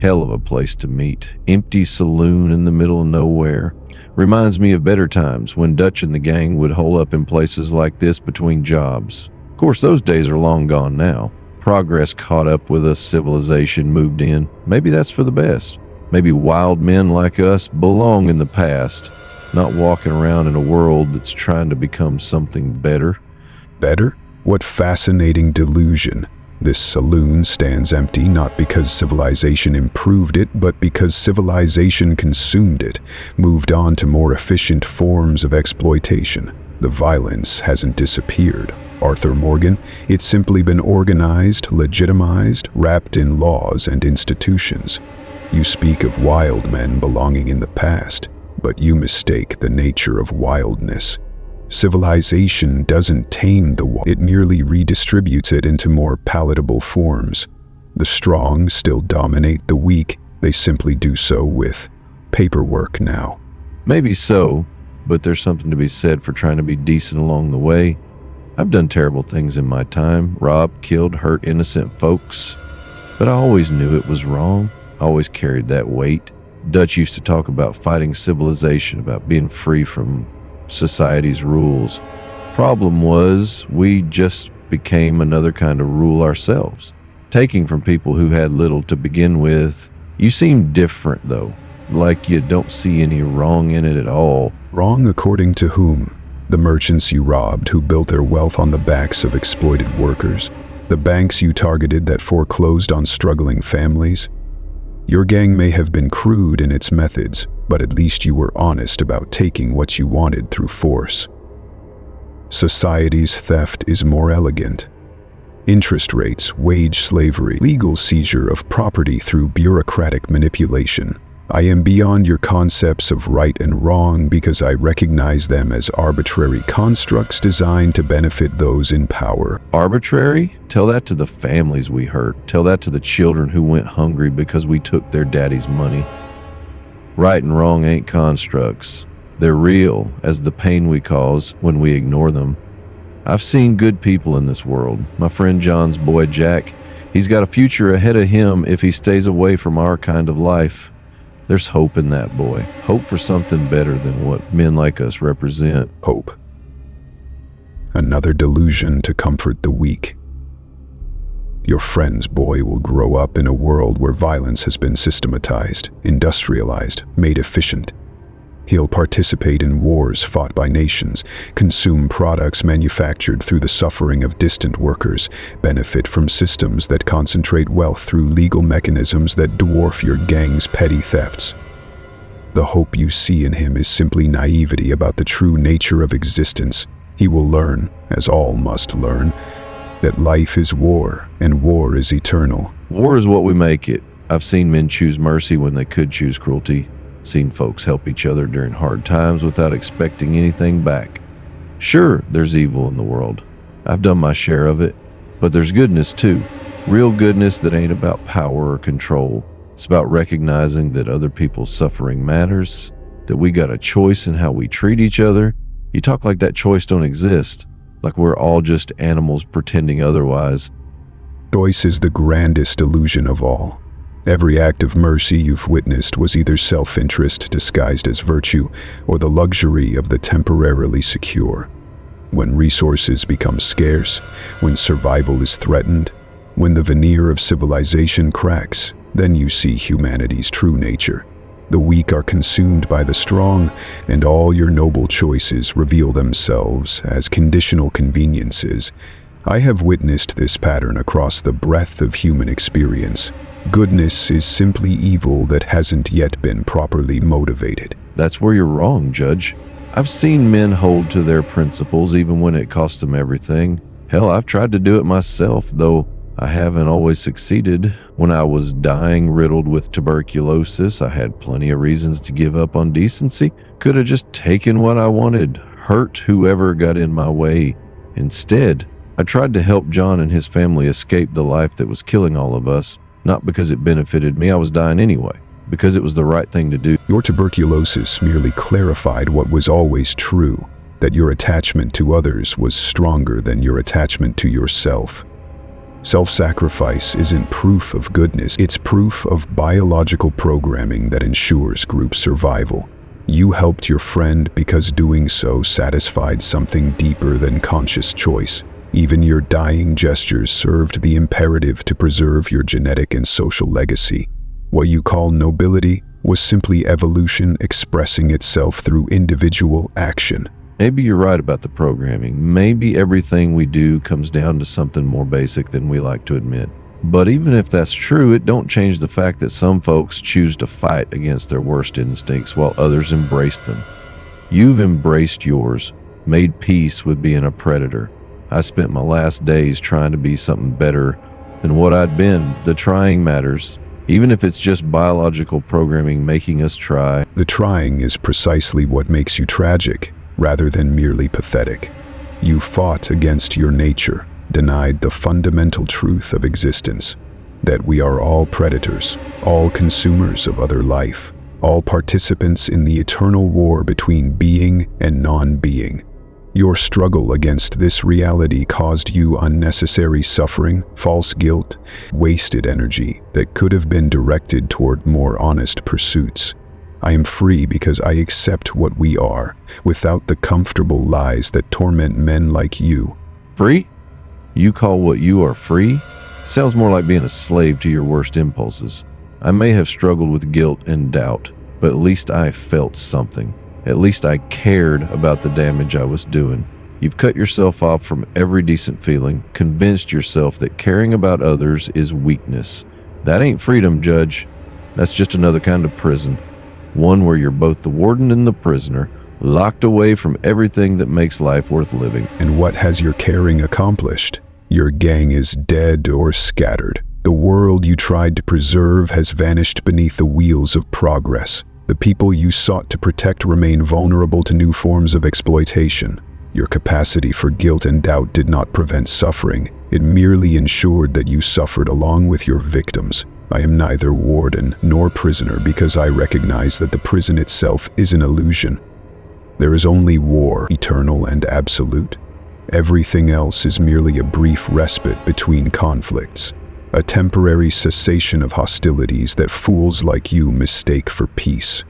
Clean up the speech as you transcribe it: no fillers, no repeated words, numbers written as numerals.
Hell of a place to meet. Empty saloon in the middle of nowhere. Reminds me of better times when Dutch and the gang would hole up in places like this between jobs. Of course, those days are long gone now. Progress caught up with us, civilization moved in. Maybe that's for the best. Maybe wild men like us belong in the past, not walking around in a world that's trying to become something better. Better? What fascinating delusion. This saloon stands empty not because civilization improved it, but because civilization consumed it, moved on to more efficient forms of exploitation. The violence hasn't disappeared, Arthur Morgan. It's simply been organized, legitimized, wrapped in laws and institutions. You speak of wild men belonging in the past, but you mistake the nature of wildness. Civilization doesn't tame the wild, it merely redistributes it into more palatable forms. The strong still dominate the weak, they simply do so with paperwork now. Maybe so, but there's something to be said for trying to be decent along the way. I've done terrible things in my time, robbed, killed, hurt innocent folks, but I always knew it was wrong. I always carried that weight. Dutch used to talk about fighting civilization, about being free from society's rules. Problem was, we just became another kind of rule ourselves, taking from people who had little to begin with. You seem different, though, like you don't see any wrong in it at all. Wrong according to whom? The merchants you robbed who built their wealth on the backs of exploited workers? The banks you targeted that foreclosed on struggling families? Your gang may have been crude in its methods, but at least you were honest about taking what you wanted through force. Society's theft is more elegant. Interest rates, wage slavery, legal seizure of property through bureaucratic manipulation. I am beyond your concepts of right and wrong because I recognize them as arbitrary constructs designed to benefit those in power. Arbitrary? Tell that to the families we hurt. Tell that to the children who went hungry because we took their daddy's money. Right and wrong ain't constructs. They're real, as the pain we cause when we ignore them. I've seen good people in this world. My friend John's boy Jack, he's got a future ahead of him if he stays away from our kind of life. There's hope in that boy. Hope for something better than what men like us represent. Hope. Another delusion to comfort the weak. Your friend's boy will grow up in a world where violence has been systematized, industrialized, made efficient. He'll participate in wars fought by nations, consume products manufactured through the suffering of distant workers, benefit from systems that concentrate wealth through legal mechanisms that dwarf your gang's petty thefts. The hope you see in him is simply naivety about the true nature of existence. He will learn, as all must learn, that life is war, and war is eternal. War is what we make it. I've seen men choose mercy when they could choose cruelty. Seen folks help each other during hard times without expecting anything back. Sure, there's evil in the world. I've done my share of it. But there's goodness too. Real goodness that ain't about power or control. It's about recognizing that other people's suffering matters, that we got a choice in how we treat each other. You talk like that choice don't exist, like we're all just animals pretending otherwise. Choice is the grandest illusion of all. Every act of mercy you've witnessed was either self-interest disguised as virtue or the luxury of the temporarily secure. When resources become scarce, when survival is threatened, when the veneer of civilization cracks, then you see humanity's true nature. The weak are consumed by the strong, and all your noble choices reveal themselves as conditional conveniences. I have witnessed this pattern across the breadth of human experience. Goodness is simply evil that hasn't yet been properly motivated. That's where you're wrong, Judge. I've seen men hold to their principles even when it cost them everything. Hell, I've tried to do it myself, though I haven't always succeeded. When I was dying, riddled with tuberculosis, I had plenty of reasons to give up on decency. Could have just taken what I wanted, hurt whoever got in my way. Instead, I tried to help John and his family escape the life that was killing all of us. Not because it benefited me, I was dying anyway, because it was the right thing to do. Your tuberculosis merely clarified what was always true, that your attachment to others was stronger than your attachment to yourself. Self-sacrifice isn't proof of goodness, it's proof of biological programming that ensures group survival. You helped your friend because doing so satisfied something deeper than conscious choice. Even your dying gestures served the imperative to preserve your genetic and social legacy. What you call nobility was simply evolution expressing itself through individual action. Maybe you're right about the programming. Maybe everything we do comes down to something more basic than we like to admit. But even if that's true, it don't change the fact that some folks choose to fight against their worst instincts while others embrace them. You've embraced yours, made peace with being a predator. I spent my last days trying to be something better than what I'd been. The trying matters, even if it's just biological programming making us try. The trying is precisely what makes you tragic, rather than merely pathetic. You fought against your nature, denied the fundamental truth of existence, that we are all predators, all consumers of other life, all participants in the eternal war between being and non-being. Your struggle against this reality caused you unnecessary suffering, false guilt, wasted energy that could have been directed toward more honest pursuits. I am free because I accept what we are, without the comfortable lies that torment men like you. Free? You call what you are free? Sounds more like being a slave to your worst impulses. I may have struggled with guilt and doubt, but at least I felt something. At least I cared about the damage I was doing. You've cut yourself off from every decent feeling, convinced yourself that caring about others is weakness. That ain't freedom, Judge. That's just another kind of prison. One where you're both the warden and the prisoner, locked away from everything that makes life worth living. And what has your caring accomplished? Your gang is dead or scattered. The world you tried to preserve has vanished beneath the wheels of progress. The people you sought to protect remain vulnerable to new forms of exploitation. Your capacity for guilt and doubt did not prevent suffering. It merely ensured that you suffered along with your victims. I am neither warden nor prisoner because I recognize that the prison itself is an illusion. There is only war, eternal and absolute. Everything else is merely a brief respite between conflicts, a temporary cessation of hostilities that fools like you mistake for peace.